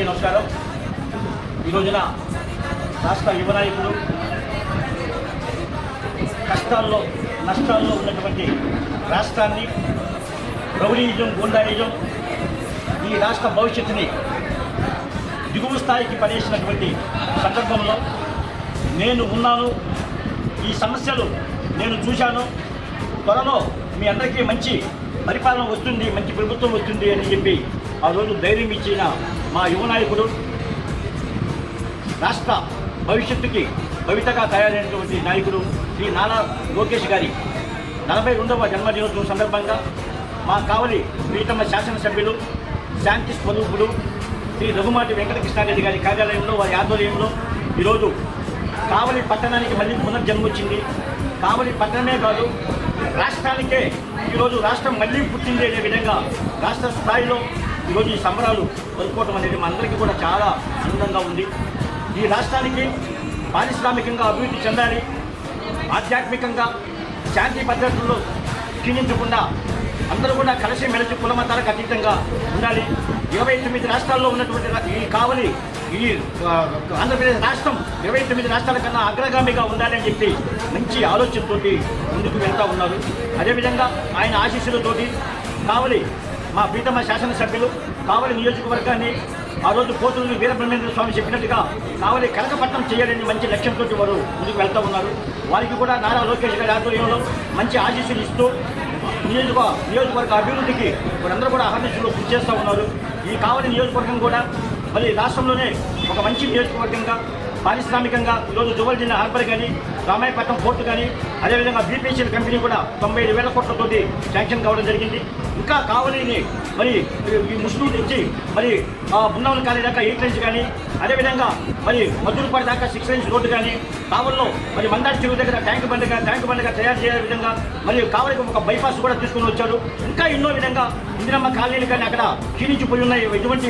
అందరికీ నమస్కారం. ఈ రోజున రాష్ట్ర యువ నాయకులు కష్టాల్లో నష్టాల్లో ఉన్నటువంటి రాష్ట్రాన్ని రౌడీయిజం గూండాయిజం ఈ రాష్ట్ర భవిష్యత్తుని దిగువ స్థాయికి పడేసినటువంటి సందర్భంలో నేను ఉన్నాను, ఈ సమస్యలు నేను చూశాను, త్వరలో మీ అందరికీ మంచి పరిపాలన వస్తుంది, మంచి ప్రభుత్వం వస్తుంది అని చెప్పి ఆ రోజు ధైర్యం ఇచ్చిన మా యువ నాయకుడు, రాష్ట్ర భవిష్యత్తుకి భవితగా తయారైనటువంటి నాయకుడు శ్రీ నారా లోకేష్ గారి 42వ జన్మదినోత్సవం సందర్భంగా మా కావలి ప్రీతమ శాసనసభ్యులు శాంతి స్వరూపుడు శ్రీ రఘుమాటి వెంకటకృష్ణారెడ్డి గారి కార్యాలయంలో వారి ఆధ్వర్యంలో ఈరోజు కావలి పట్టణానికి మళ్ళీ పునర్జన్మ వచ్చింది. కావలి పట్టణమే కాదు, రాష్ట్రానికే ఈరోజు రాష్ట్రం మళ్ళీ పుట్టింది అనే విధంగా రాష్ట్ర స్థాయిలో ఈరోజు ఈ సంబరాలు జరుపుకోవటం అనేది మా అందరికీ కూడా చాలా ఆనందంగా ఉంది. ఈ రాష్ట్రానికి పారిశ్రామికంగా అభివృద్ధి చెందాలి, ఆధ్యాత్మికంగా శాంతి భద్రతల్లో క్షీణించకుండా అందరూ కూడా కలిసి మెలిసి కులమతాలకు అతీతంగా ఉండాలి. 29 రాష్ట్రాల్లో ఉన్నటువంటి ఈ కావలి ఈ ఆంధ్రప్రదేశ్ రాష్ట్రం 29 రాష్ట్రాల కన్నా అగ్రగామిగా ఉండాలని చెప్పి మంచి ఆలోచనతోటి ముందుకు వెళ్తూ ఉన్నారు. అదేవిధంగా ఆయన ఆశీస్సులతోటి కావలి మా ప్రీతమ శాసనసభ్యులు కావలి నియోజకవర్గాన్ని ఆ రోజు పోతులూరి వీరబ్రహ్మేంద్ర స్వామి చెప్పినట్టుగా కావలి కనకపట్నం చేయాలని మంచి లక్ష్యంతో వారు ముందుకు వెళ్తూ ఉన్నారు. వారికి కూడా నారా లోకేష్ గారి ఆధ్వర్యంలో మంచి ఆశీస్సులు ఇస్తూ నియోజకవర్గ అభివృద్ధికి వారందరూ కూడా అహర్నిశలు కృషి చేస్తూ ఉన్నారు. ఈ కావలి నియోజకవర్గం కూడా మరి రాష్ట్రంలోనే ఒక మంచి నియోజకవర్గంగా పారిశ్రామికంగా ఈరోజు జువల్జిల్లా హార్బర్ కానీ రామాయపట్నం పోర్టు కానీ అదేవిధంగా బీపీసీఎల్ కంపెనీ కూడా 95,000 కోట్లతోటి శాంక్షన్ కావడం జరిగింది. ఇంకా కావలిని మరి ఈ ముస్లిం నుంచి మరి బృందావనం కాలనీ దాకా 8 లైన్స్ కానీ అదేవిధంగా మరి మధురపాటి దాకా 6 లైన్స్ రోడ్డు కానీ కావల్లో మరి మందాటి చెరువు దగ్గర ట్యాంక్ బండ్గా తయారు చేసే విధంగా మరి కావలికి ఒక బైపాస్ కూడా తీసుకుని వచ్చారు. ఇంకా ఎన్నో విధంగా ఇందిరమ్మ కాలనీలు కానీ అక్కడ క్షీణించిపోయి ఉన్నాయి, ఎటువంటి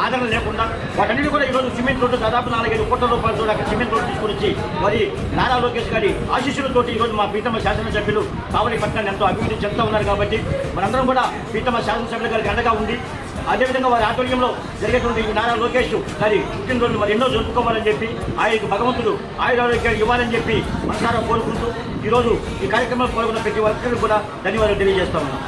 ఆదరణ లేకుండా వాటన్నిటి కూడా ఈరోజు సిమెంట్ రోడ్డు దాదాపు 4-5 కోట్ల రూపాయలతో అక్కడ సిమెంట్ రోడ్డు తీసుకుని వచ్చి మరి నారా లోకేష్ గారి ఆశీస్సులతోటి ఈరోజు మా ప్రీతమ శాసనసభ్యులు కావలి పట్టణాన్ని ఎంతో అభివృద్ధి చెందుతూ ఉన్నారు. కాబట్టి మనందరం కూడా ప్రీతమ శాసనసభ్యుల గారికి అండగా ఉండి అదేవిధంగా వారి ఆధ్వర్యంలో జరిగేటువంటి నారా లోకేష్ గారి పుట్టినరోజు మరి ఎన్నో జరుపుకోవాలని చెప్పి ఆయనకు భగవంతుడు ఆయురారోగ్యాలు ఇవ్వాలని చెప్పి మనసారా కోరుకుంటూ ఈరోజు ఈ కార్యక్రమంలో పాల్గొన్న ప్రతి ఒక్కరికి కూడా ధన్యవాదాలు తెలియజేస్తా ఉన్నాం.